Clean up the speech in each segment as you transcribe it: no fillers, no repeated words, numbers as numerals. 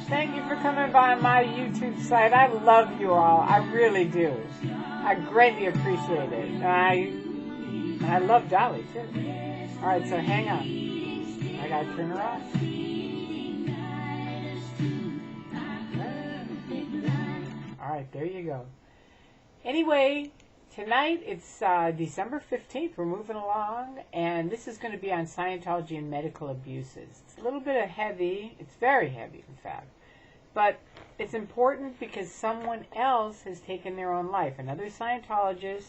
Thank you for coming by my YouTube site. I love you all. I really do. I greatly appreciate it. And I love Dolly, too. All right, so hang on. I got to turn her off. All right, there you go. Anyway, tonight it's December 15th. We're moving along, and this is going to be on Scientology and medical abuses. It's a little bit of heavy. It's very heavy, in fact. But it's important because someone else has taken their own life. Another Scientologist,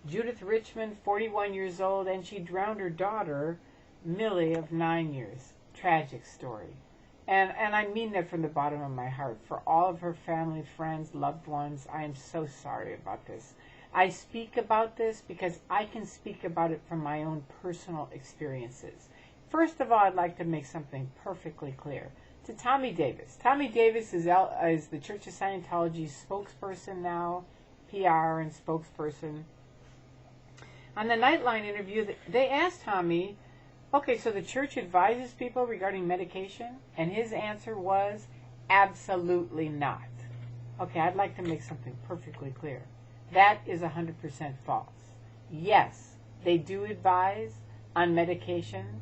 Judith Richmond, 41 years old, and she drowned her daughter, Millie, of 9 years. Tragic story. And I mean that from the bottom of my heart. For all of her family, friends, loved ones, I am so sorry about this. I speak about this because I can speak about it from my own personal experiences. First of all, I'd like to make something perfectly clear. To Tommy Davis. Tommy Davis is the Church of Scientology's spokesperson now, PR and spokesperson. On the Nightline interview, they asked Tommy, okay, so the church advises people regarding medication? And his answer was, absolutely not. Okay, I'd like to make something perfectly clear. That is 100% false. Yes, they do advise on medication.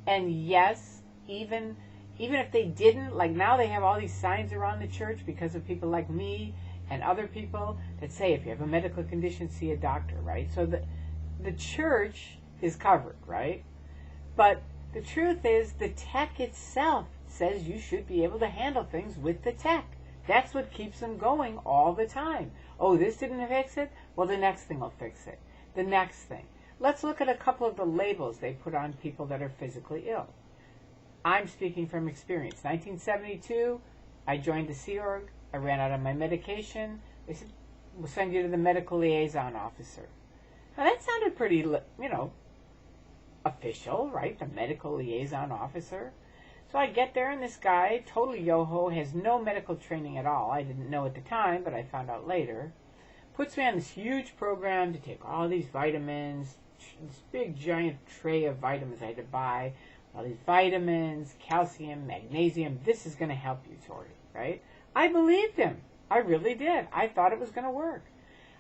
And yes, even if they didn't, like now they have all these signs around the church because of people like me and other people that say if you have a medical condition, see a doctor, right? So the church is covered, right? But the truth is the tech itself says you should be able to handle things with the tech. That's what keeps them going all the time. Oh, this didn't fix it? Well, the next thing will fix it. The next thing. Let's look at a couple of the labels they put on people that are physically ill. I'm speaking from experience. 1972, I joined the Sea Org. I ran out of my medication. They said, we'll send you to the medical liaison officer. Now that sounded pretty, official, right? The medical liaison officer. So I get there and this guy, totally yoho, has no medical training at all. I didn't know at the time, but I found out later. Puts me on this huge program to take all these vitamins, this big giant tray of vitamins I had to buy. All these vitamins, calcium, magnesium, this is going to help you, Tori, right? I believed him. I really did. I thought it was going to work.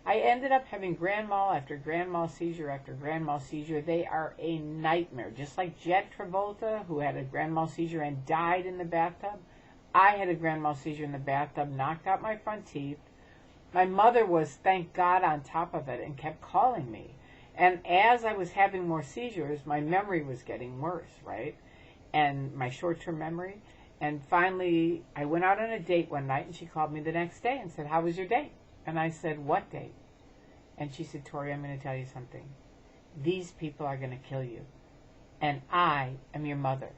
I ended up having grand mal after grand mal seizure after grand mal seizure. They are a nightmare. Just like Jet Travolta, who had a grand mal seizure and died in the bathtub, I had a grand mal seizure in the bathtub, knocked out my front teeth. My mother was, thank God, on top of it and kept calling me. And as I was having more seizures, my memory was getting worse, right? And my short-term memory. And finally, I went out on a date one night, and she called me the next day and said, how was your date? And I said, what date? And she said, Tori, I'm going to tell you something. These people are going to kill you. And I am your mother.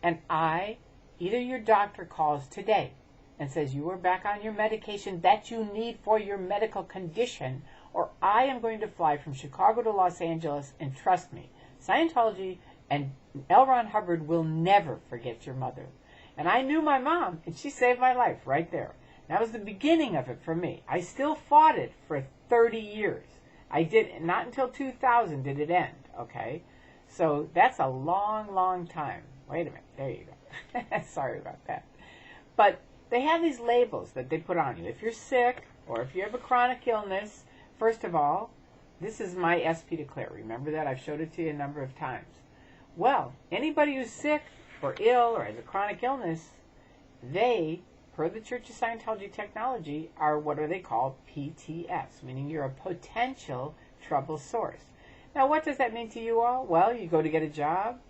And either your doctor calls today and says you are back on your medication that you need for your medical condition, or I am going to fly from Chicago to Los Angeles, and trust me, Scientology and L. Ron Hubbard will never forget your mother. And I knew my mom, and she saved my life right there. That was the beginning of it for me. I still fought it for 30 years. I did, not until 2000 did it end, okay? So that's a long, long time. Wait a minute, there you go. Sorry about that. But they have these labels that they put on you. If you're sick, or if you have a chronic illness, first of all, this is my SP Declare. Remember that? I've showed it to you a number of times. Well, anybody who's sick or ill or has a chronic illness, they, per the Church of Scientology technology, are what are they called? PTS, meaning you're a potential trouble source. Now, what does that mean to you all? Well, you go to get a job.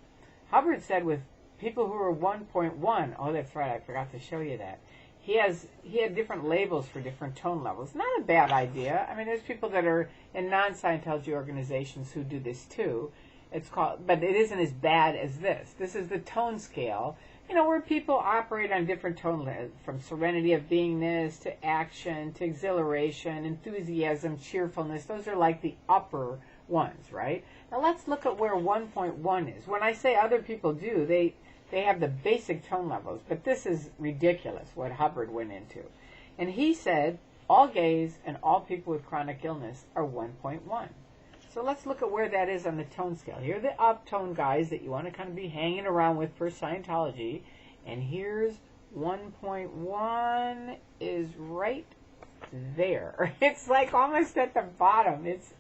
Hubbard said with people who are 1.1, oh, that's right, I forgot to show you that. He had different labels for different tone levels. Not a bad idea. I mean, there's people that are in non-Scientology organizations who do this too. It's called, but it isn't as bad as this. This is the tone scale, where people operate on different tone levels, from serenity of beingness to action to exhilaration, enthusiasm, cheerfulness. Those are like the upper ones, right? Now let's look at where 1.1 is. When I say other people do, they have the basic tone levels, but this is ridiculous what Hubbard went into. And he said all gays and all people with chronic illness are 1.1. So let's look at where that is on the tone scale. Here are the up tone guys that you want to kind of be hanging around with for Scientology, and here's 1.1 is right there. It's like almost at the bottom. It's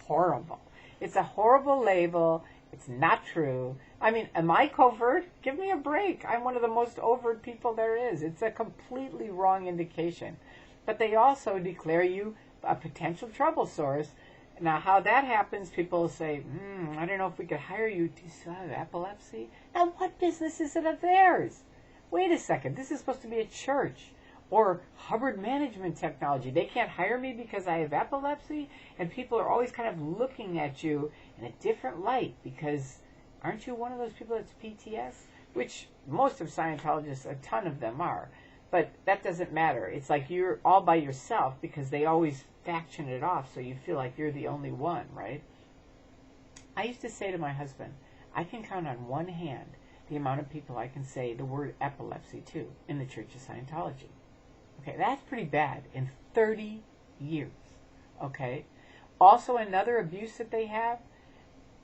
horrible. It's a horrible label. It's not true. I mean, am I covert? Give me a break. I'm one of the most overt people there is. It's a completely wrong indication. But they also declare you a potential trouble source. Now, how that happens, people say, I don't know if we could hire you. Do you still have epilepsy? Now, what business is it of theirs? Wait a second. This is supposed to be a church or Hubbard Management Technology. They can't hire me because I have epilepsy? And people are always kind of looking at you in a different light because aren't you one of those people that's PTS? Which most of Scientologists, a ton of them are. But that doesn't matter. It's like you're all by yourself because they always faction it off so you feel like you're the only one, right? I used to say to my husband, I can count on one hand the amount of people I can say the word epilepsy to in the Church of Scientology. Okay, that's pretty bad in 30 years. Okay? Also, another abuse that they have,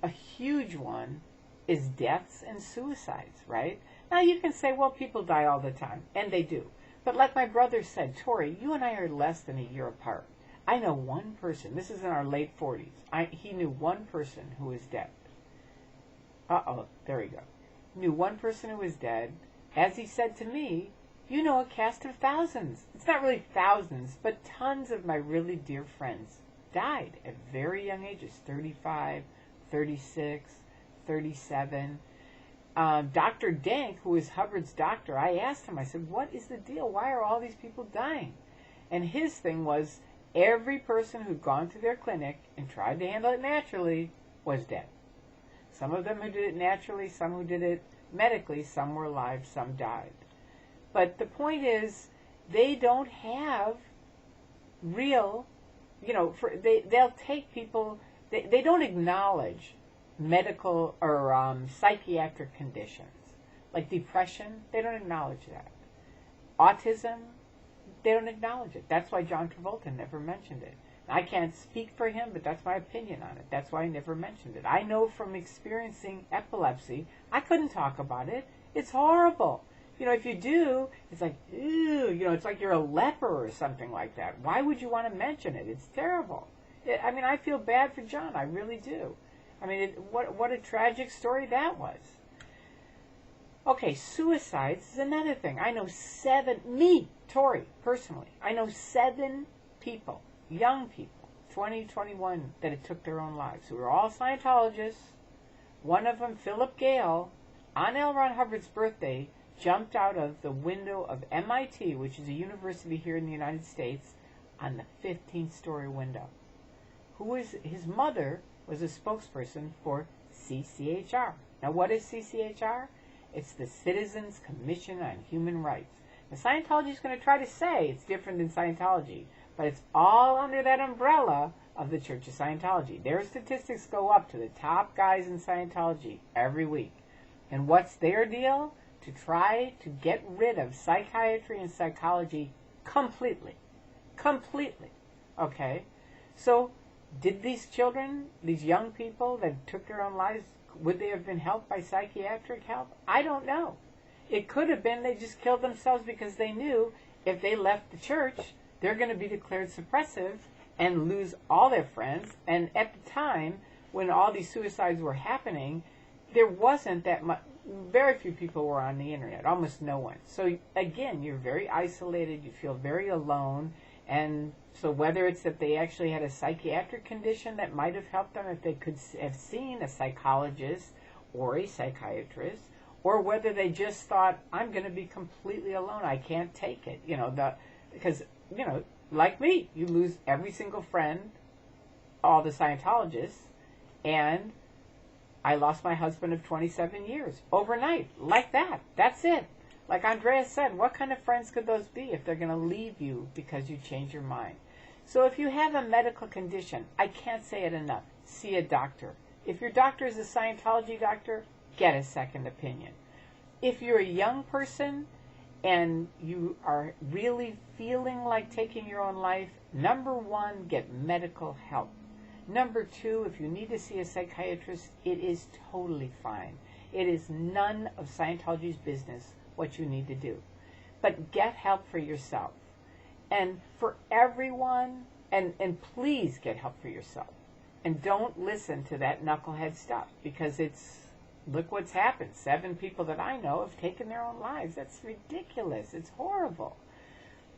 a huge one, is deaths and suicides, right? Now, you can say, well, people die all the time, and they do. But like my brother said, Tori, you and I are less than a year apart. I know one person, this is in our late 40s, he knew one person who was dead. There we go. Knew one person who was dead. As he said to me, you know a cast of thousands. It's not really thousands, but tons of my really dear friends died at very young ages, 35, 36, 37. Dr. Dank, who is Hubbard's doctor, I asked him, I said, what is the deal? Why are all these people dying? And his thing was, every person who'd gone to their clinic and tried to handle it naturally was dead. Some of them who did it naturally, some who did it medically, some were alive, some died. But the point is, they don't have real, they'll take people, they don't acknowledge medical or psychiatric conditions. Like depression, they don't acknowledge that. Autism, they don't acknowledge it. That's why John Travolta never mentioned it. I can't speak for him, but that's my opinion on it. That's why I never mentioned it. I know from experiencing epilepsy, I couldn't talk about it. It's horrible. If you do, it's like, ew, it's like you're a leper or something like that. Why would you want to mention it? It's terrible. I feel bad for John. I really do. What a tragic story that was. Okay, suicides is another thing. I know Tori, personally, I know 7 people, young people, 20, 21, that had took their own lives, who were all Scientologists. One of them, Philip Gale, on L. Ron Hubbard's birthday, jumped out of the window of MIT, which is a university here in the United States, on the 15th-story window. His mother was a spokesperson for CCHR. Now, what is CCHR? It's the Citizens Commission on Human Rights. Now, Scientology is going to try to say it's different than Scientology, but it's all under that umbrella of the Church of Scientology. Their statistics go up to the top guys in Scientology every week. And what's their deal? To try to get rid of psychiatry and psychology completely. Completely. Okay? So, did these children, these young people that took their own lives, would they have been helped by psychiatric help? I don't know. It could have been they just killed themselves because they knew if they left the church, they're going to be declared suppressive and lose all their friends. And at the time, when all these suicides were happening, there wasn't that much. Very few people were on the internet, almost no one. So again, you're very isolated, you feel very alone, and so whether it's that they actually had a psychiatric condition that might have helped them if they could have seen a psychologist or a psychiatrist, or whether they just thought, I'm going to be completely alone, I can't take it, because, like me, you lose every single friend, all the Scientologists, and I lost my husband of 27 years overnight, like that. That's it. Like Andrea said, what kind of friends could those be if they're going to leave you because you change your mind? So if you have a medical condition, I can't say it enough, see a doctor. If your doctor is a Scientology doctor, get a second opinion. If you're a young person and you are really feeling like taking your own life, number 1, get medical help. Number 2, if you need to see a psychiatrist, it is totally fine. It is none of Scientology's business what you need to do. but get help for yourself. And for everyone, and please get help for yourself. And don't listen to that knucklehead stuff, because look what's happened. 7 people that I know have taken their own lives. That's ridiculous. It's horrible.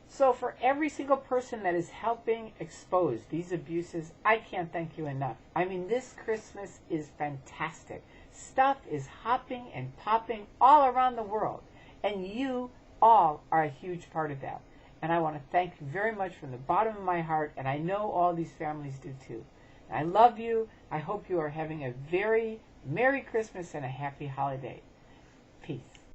So for every single person that is helping expose these abuses, I can't thank you enough. I mean, this Christmas is fantastic. Stuff is hopping and popping all around the world, and you all are a huge part of that. And I want to thank you very much from the bottom of my heart, and I know all these families do too. I love you. I hope you are having a very Merry Christmas and a happy holiday. Peace.